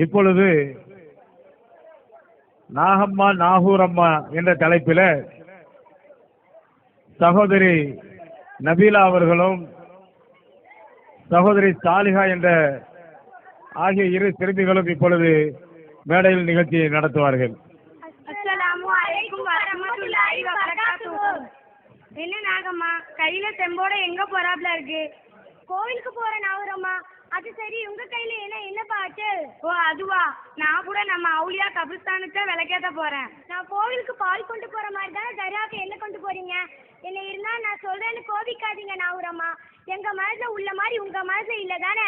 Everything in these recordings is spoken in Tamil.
இப்பொழுது நாகம்மா நாகூரம்மா என்ற தலைப்பில் சகோதரி நபீலா அவர்களும் சகோதரி சாலிஹா என்ற ஆகிய இரு சிறுமிகளும் இப்பொழுது மேடையில் நிகழ்ச்சியை நடத்துவார்கள். என்ன நாகம்மா கையில செம்போட எங்க போறாப்ல இருக்கு? கோவிலுக்கு போற நாகூரம்மா. அது சரி, உங்க கையில என்ன பாட்டு? ஓ அதுவா, நான் கூட நம்ம அவுலியா கபிரிஸ்தானுக்கு விளக்கேத்த போறேன். நான் கோவிலுக்கு பால் கொண்டு போற மாதிரி தானே தர்காவுக்கு என்ன கொண்டு போறீங்க? என்ன இருந்தா நான் சொல்றேன்னு கோபிக்காதீங்க நாகூரம்மா. எங்க மனசுல உள்ள மாதிரி உங்க மனசுல இல்ல தானே?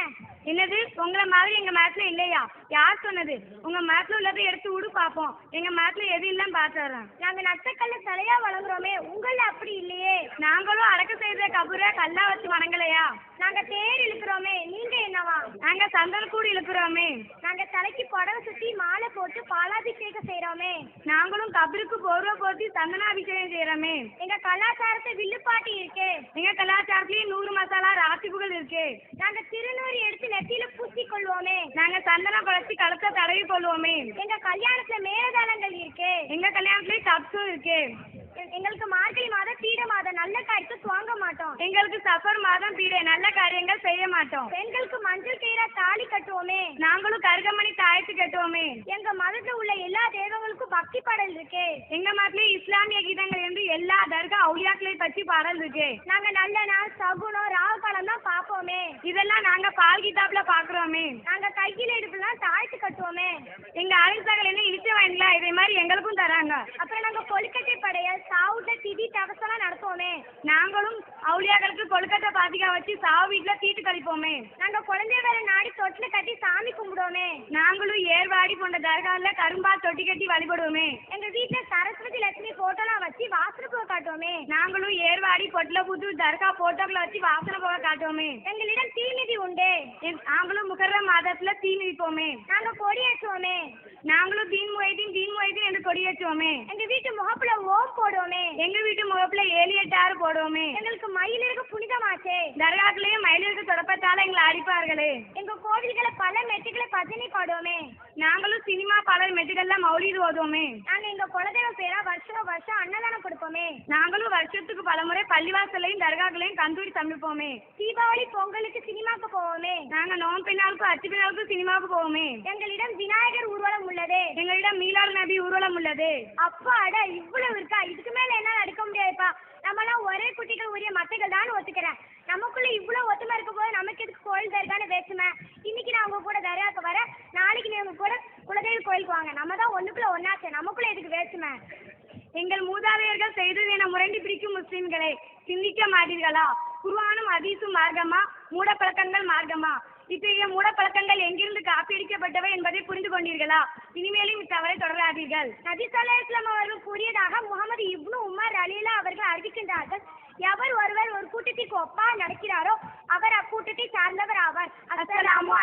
என்னது, உங்களை மாதிரி எங்க மேட்ல இல்லையா? யார் சொன்னது? உங்க மேட்ல உள்ளதை எடுத்து விடு பாப்போம். எங்க மேட்ல எது இல்லைன்னு பாத்துறேன். நாங்க நட்டக்கல்ல தலையா வணங்குறோமே, உங்கள அப்படி இல்லையே. நாங்களும் அடக்க செய்த கபூரை கல்லா வச்சு வணங்கலையா? நாங்க தேர் இழுக்கிறோமே, நீங்க என்னவா? நாங்க சந்தன கூடு இழுக்கிறோமே. நாங்க தலைக்கு புடவை சுத்தி மாலை போட்டு பாலாபிஷேகம் செய்யறோமே. நாங்களும் கபருக்கு போர்வை போட்டு சந்தனாபிஷேகம் செய்யறோமே. எங்க கலாச்சாரத்தை வில்லுப்பாட்டி இருக்கு. எங்க கலாச்சாரத்திலயும் 100 மசாலா ராசிப்புகள் இருக்கு. நாங்க திருநூறு எடுத்து நெத்தியில பூசி கொள்வோமே. நாங்க சந்தனம் குழச்சி கழுத்தை தடவி கொள்வோமே. எங்க கல்யாணத்துல மேலதாளங்கள் இருக்கு. எங்க கல்யாணத்துலயும் கப்ஸும் இருக்கு. எங்களுக்கு மார்கழி மாதம் பீட மாதம் நல்ல காரியத்தை துவங்க மாட்டோம். எங்களுக்கு சஃபர் மாதம் பீடை நல்ல காரியங்கள் செய்ய மாட்டோம். பெண்களுக்கு மஞ்சள் கயிறா தாலி கட்டுவோமே. நாங்களும் கருகமணி தாயத்து கட்டுவோமே. எங்க மதத்துல உள்ள எல்லா தெய்வங்களுக்கும் பக்தி பாடல் இருக்கு. எங்க மதத்திலயும் இஸ்லாமிய கீதங்கள் இருந்து எல்லா தர்கா அவுலியாக்களை பற்றி பாடல் இருக்கு. நாங்க நல்ல நாள் சகுனம் ராகு காலம் தான் பாப்போமே. இதெல்லாம் நாங்க பால் கிதாப்ல பாக்குறோமே. நாங்க கையில எடுப்புலாம் தாயத்து கட்டுவோமே. எங்க அழிசாக்கள் என்ன இழிச்ச வாங்கிங்களா, இதே மாதிரி எங்களுக்கும் தராங்க. அப்புறம் நாங்க கொழுக்கட்டை படைய சாவுட்ட திதி தவசெல்லாம் நடத்துவோமே. நாங்களும் அவுலியாக்களுக்கு கொழுக்கட்டை பாத்திகா வச்சு சாவு வீட்டுல தீட்டு கழிப்போமே. நாங்க குழந்தை வேற நாடி தொட்டில கட்டி சாமி கும்பிடுவோமே. நாங்களும் ஏர்வாடி போன்ற தர்கால கரும்பா தொட்டி கட்டி வழிபடுவோமே. எங்க வீட்டுல சரஸ்வதி லட்சுமி போட்டோலாம் வச்சு வாசனை போக காட்டுவோமே. நாங்களும் ஏர்வாடி பொட்டல புது தர்கா போட்டோக்களை வச்சு வாசனை போக காட்டுவோமே. எங்களிடம் தீமிதி உண்டு. நாங்களும் முகர்ரம் மாதத்துல தீ மிதிப்போமே. நாங்க கொடியேற்றுவோமே. நாங்களும் தீன் முகைதீன் என்று கொடியேற்றுவோமே. எங்க வீட்டு முகப்புல ஓம் போடுவோமே. எங்க வீட்டு முகப்புல 7-8 போடுவோமே. எங்களுக்கு மயிலிருக்கு புனிதமாச்சே. தர்காக்குலயும் மயிலிருக்கு தொடப்பத்தால எங்களை அடிப்பார்களே. எங்க கோவில்களை பல மெட்டுகளை பஜனை பாடுவோமே. நாங்களும் சினிமா பாடல் மெட்டுகள்ல மௌலிது ஓதுவோமே. நாங்க எங்க குலதெய்வ பேரா வருஷம் அன்னதானம் கொடுப்போமே. நாங்களும் வருஷத்துக்கு பலமுறை பள்ளிவாசலையும் தர்காக்களையும் கந்தூரி சமைப்போமே. தீபாவளி பொங்கலுக்கு சினிமாக்கு போவோமே. நாங்க நோம்பு பின்னாளுக்கும் அச்சு பின்னாளுக்கும் சினிமாவுக்கு போவோமே. எங்களிடம் விநாயகர் ஊர்வலம் உள்ளது. எங்களிடம் மீலாது நபி ஊர்வலம் உள்ளது. அப்பாட, இவ்வளவு இருக்கா? இதுக்கு மேல என்னால எடுக்க முடியாதுப்பா. நம்மளாம் ஒரே குட்டிகள் உரிய மத்தைகள் தான் ஒத்துக்கிறேன். நமக்குள்ள இவ்வளவு ஒத்துமை இருக்க போது நமக்கு எதுக்கு கோயில் தர்கான்னு பேசுனேன். இன்னைக்கு நான் உங்க கூட தர்காக்கு வர, நாளைக்கு நீங்க கூட குலதெய்வ கோயிலுக்கு வாங்க. நம்ம தான் ஒண்ணுக்குள்ள ஒன்னாச்சு, நமக்குள்ள எதுக்கு பேசுமே? எங்கள் மூதாதையர்கள் செய்தது என முரண்டி பிடிக்கும் முஸ்லிம்களை சிந்திக்க மாட்டீர்களா? குர்ஆனும் ஹதீஸும் மார்க்கமா, மூடப்பழக்கங்கள் மார்க்கமா? இத்தகைய மூடப்பழக்கங்கள் எங்கிருந்து காப்பியடிக்கப்பட்டவை என்பதை புரிந்து கொண்டீர்களா? இனிமேலும் இத்தவறை தொடராதீர்கள். நபி ஸல்லல்லாஹு அலைஹி வஸல்லம் அவர்கள் கூறியதாக முகமது இப்னு உமர் ரலியல்லாஹு அவர்கள் அறிவிக்கின்றார்கள். எவர் ஒருவர் ஒரு கூட்டத்திற்கு ஒப்பா நடக்கிறாரோ அவர் அக்கூட்டத்தை சார்ந்தவர் ஆவார். அஸ்ஸலாமு